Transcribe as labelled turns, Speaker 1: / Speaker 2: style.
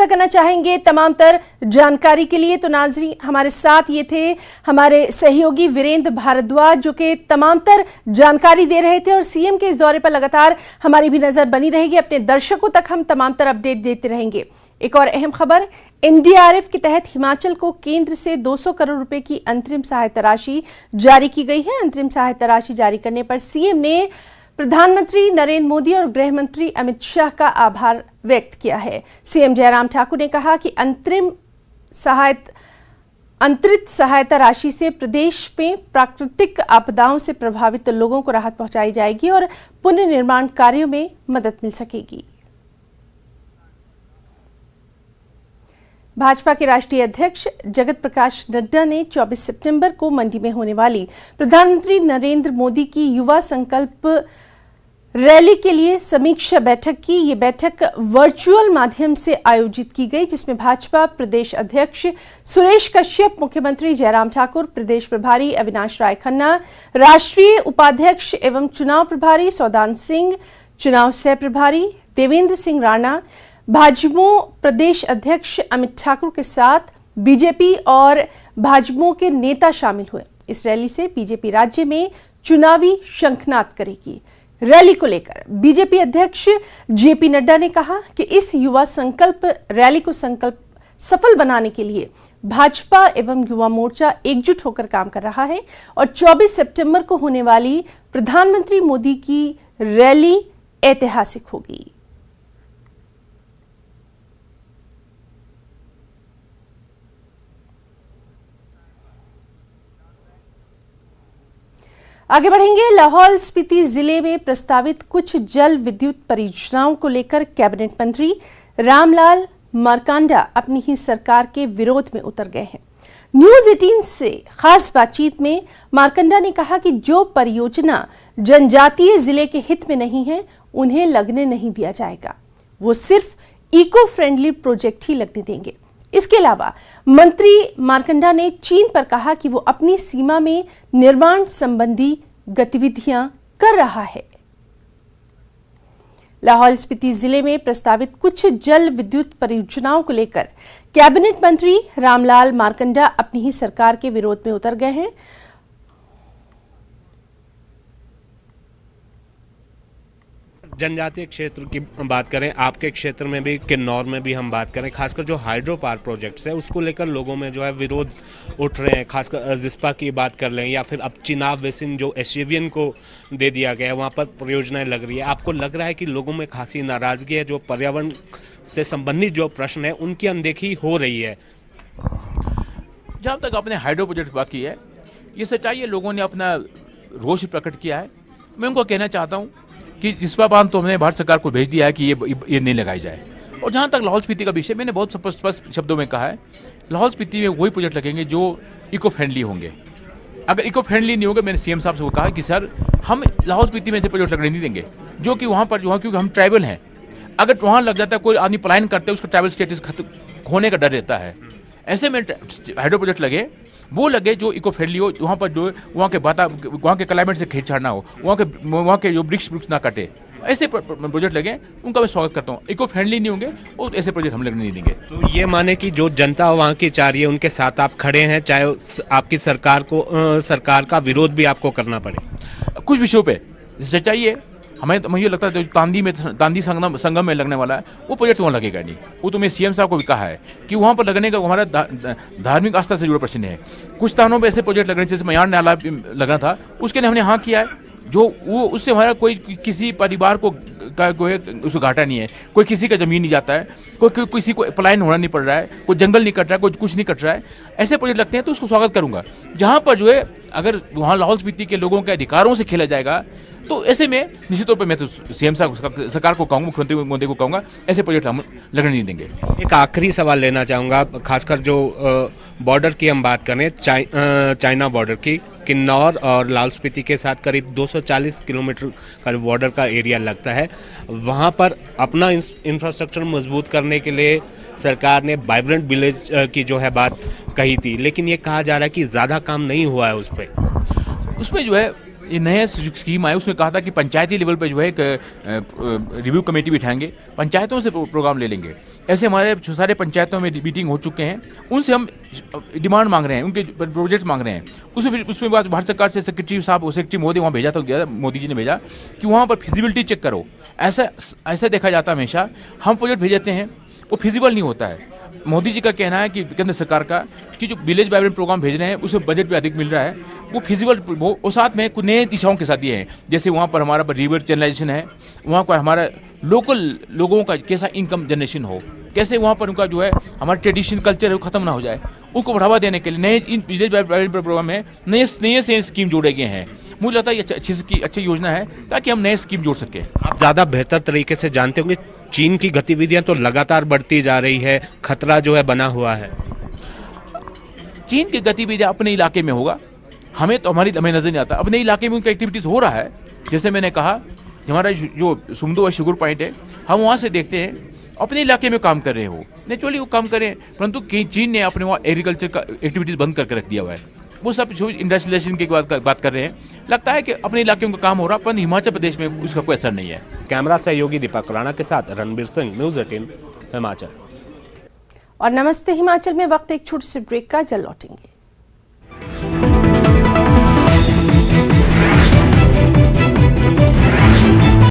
Speaker 1: करना चाहेंगे तमाम तर जानकारी के लिए। तो नाजरीन, हमारे साथ ये थे हमारे सहयोगी वीरेंद्र भारद्वाज, जो कि तमाम तर जानकारी दे रहे थे और सीएम के इस दौरे पर लगातार हमारी भी नजर बनी रहेगी। अपने दर्शकों तक हम तमाम तर अपडेट देते रहेंगे। एक और अहम खबर, एनडीआरएफ के तहत हिमाचल को केंद्र से 200 करोड़ रुपए की अंतरिम सहायता राशि जारी की गई है। अंतरिम सहायता राशि जारी करने पर सीएम ने प्रधानमंत्री नरेंद्र मोदी और गृह मंत्री अमित शाह का आभार व्यक्त किया है। सीएम जयराम ठाकुर ने कहा कि अंतरित सहायता राशि से प्रदेश में प्राकृतिक आपदाओं से प्रभावित लोगों को राहत पहुंचाई जाएगी और पुनर्निर्माण कार्यों में मदद मिल सकेगी। भाजपा के राष्ट्रीय अध्यक्ष जगत प्रकाश नड्डा ने 24 सितंबर को मंडी में होने वाली प्रधानमंत्री नरेंद्र मोदी की युवा संकल्प रैली के लिए समीक्षा बैठक की। ये बैठक वर्चुअल माध्यम से आयोजित की गई, जिसमें भाजपा प्रदेश अध्यक्ष सुरेश कश्यप, मुख्यमंत्री जयराम ठाकुर, प्रदेश प्रभारी अविनाश राय खन्ना, राष्ट्रीय उपाध्यक्ष एवं चुनाव प्रभारी सौदान सिंह, चुनाव सह प्रभारी देवेंद्र सिंह राणा, भाजपा प्रदेश अध्यक्ष अमित ठाकुर के साथ बीजेपी और भाजपा के नेता शामिल हुए। इस रैली से बीजेपी राज्य में चुनावी शंखनाद करेगी। रैली को लेकर बीजेपी अध्यक्ष जेपी नड्डा ने कहा कि इस युवा संकल्प रैली को संकल्प सफल बनाने के लिए भाजपा एवं युवा मोर्चा एकजुट होकर काम कर रहा है और 24 सितंबर को होने वाली प्रधानमंत्री मोदी की रैली ऐतिहासिक होगी। आगे बढ़ेंगे। लाहौल स्पीति जिले में प्रस्तावित कुछ जल विद्युत परियोजनाओं को लेकर कैबिनेट मंत्री रामलाल मारकंडा अपनी ही सरकार के विरोध में उतर गए हैं। न्यूज 18 से खास बातचीत में मारकंडा ने कहा कि जो परियोजना जनजातीय जिले के हित में नहीं है, उन्हें लगने नहीं दिया जाएगा। वो सिर्फ इको फ्रेंडली प्रोजेक्ट ही लगने देंगे। इसके अलावा मंत्री मारकंडा ने चीन पर कहा कि वो अपनी सीमा में निर्माण संबंधी गतिविधियां कर रहा है। लाहौल स्पीति जिले में प्रस्तावित कुछ जल विद्युत परियोजनाओं को लेकर कैबिनेट मंत्री रामलाल मारकंडा अपनी ही सरकार के विरोध में उतर गए हैं।
Speaker 2: जनजातीय क्षेत्र की बात करें, आपके क्षेत्र में भी, किन्नौर में भी हम बात करें, खासकर जो हाइड्रो पावर प्रोजेक्ट्स है उसको लेकर लोगों में जो है विरोध उठ रहे हैं। खासकर जिस्पा की बात कर लें या फिर अब चिनाब बेसिन जो एसजेवीएन को दे दिया गया है, वहाँ पर परियोजनाएं लग रही है। आपको लग रहा है कि लोगों में खासी नाराजगी है, जो पर्यावरण से संबंधित जो प्रश्न है उनकी अनदेखी हो रही है?
Speaker 3: जहाँ तक आपने हाइड्रो प्रोजेक्ट की बात की है, ये सच्चाई है, लोगों ने अपना रोष प्रकट किया है। मैं उनको कहना चाहता हूँ कि जिस्पा बांध तो हमने भारत सरकार को भेज दिया है कि ये नहीं लगाई जाए। और जहाँ तक लाहौल स्पीति का विषय, मैंने बहुत स्पष्ट शब्दों में कहा है, लाहौल स्पीति में वही प्रोजेक्ट लगेंगे जो इको फ्रेंडली होंगे। अगर इको फ्रेंडली नहीं होंगे, मैंने सीएम साहब से वो कहा कि सर हम लाहौल स्पीति में ऐसे प्रोजेक्ट लगने नहीं देंगे जो कि वहाँ पर क्योंकि हम ट्राइबल हैं, अगर वहाँ लग जाता है, कोई आदमी पलायन करते हैं, उसका ट्राइबल स्टेटस खोने का डर रहता है। ऐसे में हाइड्रो प्रोजेक्ट लगे, वो लगे जो इको फ्रेंडली हो, वहाँ पर जो वहाँ के क्लाइमेट से छेड़छाड़ ना हो, वहाँ के जो वृक्ष ना कटे, ऐसे प्रोजेक्ट लगे, उनका मैं स्वागत करता हूँ। इको फ्रेंडली नहीं होंगे और ऐसे प्रोजेक्ट हम लगने नहीं देंगे।
Speaker 2: तो ये माने कि जो जनता वहाँ की चाह रही है उनके साथ आप खड़े हैं, चाहे आपकी सरकार का विरोध भी आपको करना पड़े।
Speaker 3: कुछ विषयों पे सच्चाई है, हमें मुझे लगता है तांदी संगम में लगने वाला है वो प्रोजेक्ट वहाँ लगेगा नहीं। वो तो मैं सीएम साहब को भी कहा है कि वहाँ पर लगने का हमारा धार्मिक आस्था से जुड़ा प्रश्न है। कुछ स्थानों पे ऐसे प्रोजेक्ट लगने, जैसे मयार नाला लगना था, उसके लिए हमने हाँ किया है, जो वो उससे हमारा कोई किसी परिवार को उसको घाटा नहीं है, कोई किसी का जमीन नहीं जाता है, कोई किसी को पलायन होना नहीं पड़ रहा है, कोई जंगल नहीं कट रहा है, कोई कुछ नहीं कट रहा है। ऐसे प्रोजेक्ट लगते हैं तो उसको स्वागत करूंगा। जहाँ पर जो है अगर वहाँ लाहौल स्पीति के लोगों के अधिकारों से खेला जाएगा, तो ऐसे में निश्चित तौर पर मैं तो सीएम साहब सरकार को कहूँगा, मुख्यमंत्री मोदी को कहूँगा, ऐसे प्रोजेक्ट हम लगने नहीं देंगे।
Speaker 2: एक आखिरी सवाल लेना चाहूँगा, खासकर जो बॉर्डर की हम बात करें, चाइना बॉर्डर की, किन्नौर और लाहौल स्पीति के साथ करीब 240 किलोमीटर का बॉर्डर का एरिया लगता है। वहाँ पर अपना इंफ्रास्ट्रक्चर मजबूत करने के लिए सरकार ने वाइब्रेंट विलेज की जो है बात कही थी, लेकिन ये कहा जा रहा है कि ज़्यादा काम नहीं हुआ है उस पर।
Speaker 3: उसमें जो है ये नया स्कीम आया, उसमें कहा था कि पंचायती लेवल पे जो है एक रिव्यू कमेटी बिठाएंगे, पंचायतों से प्रोग्राम ले लेंगे। ऐसे हमारे सारे पंचायतों में मीटिंग हो चुके हैं, उनसे हम डिमांड मांग रहे हैं, उनके प्रोजेक्ट मांग रहे हैं। उसमें बात भारत सरकार से सेक्रेटरी मोदी वहाँ भेजा, तो गया मोदी जी ने भेजा कि वहाँ पर फिजिबिलिटी चेक करो। ऐसा देखा जाता है हमेशा, हम प्रोजेक्ट भेजते हैं वो फिजिबल नहीं होता है। मोदी जी का कहना है कि केंद्र सरकार का कि जो विलेज वाइब्रेंट प्रोग्राम भेज रहे हैं उसमें बजट भी अधिक मिल रहा है, वो फिजिबल वो साथ में कुछ नए दिशाओं के साथ दिए हैं। जैसे वहाँ पर हमारा रिवर चैनलाइजेशन है, वहाँ पर हमारा लोकल लोगों का कैसा इनकम जनरेशन हो, कैसे वहाँ पर उनका जो है हमारा ट्रेडिशन कल्चर है वो खत्म ना हो जाए, उनको बढ़ावा देने के लिए नए इन विलेज वाइब्रेंट प्रोग्राम में नए स्कीम जोड़े गए हैं। मुझे लगता है ये अच्छी योजना है ताकि हम नए स्कीम जोड़ सकें।
Speaker 2: आप ज़्यादा बेहतर तरीके से जानते होंगे, चीन की गतिविधियां तो लगातार बढ़ती जा रही है, खतरा जो है बना हुआ है।
Speaker 3: चीन की गतिविधियां अपने इलाके में होगा, हमें नजर नहीं आता। अपने इलाके में उनका एक्टिविटीज हो रहा है। जैसे मैंने कहा हमारा जो सुमदो और शुगर पॉइंट है, हम वहाँ से देखते हैं अपने इलाके में काम कर रहे हो, नेचुरली वो काम करें, परंतु चीन ने अपने वहाँ एग्रीकल्चर का एक्टिविटीज बंद करके रख दिया हुआ है। वो सब जो इंडस्ट्रियलाइजेशन की बात कर रहे हैं, लगता है कि अपने इलाके में काम हो रहा, पर हिमाचल प्रदेश में उसका कोई असर नहीं है।
Speaker 2: कैमरा सहयोगी दीपक राणा के साथ रणबीर सिंह, न्यूज़ 18 हिमाचल।
Speaker 1: और नमस्ते हिमाचल में वक्त एक छोटे से ब्रेक का, जल्द लौटेंगे।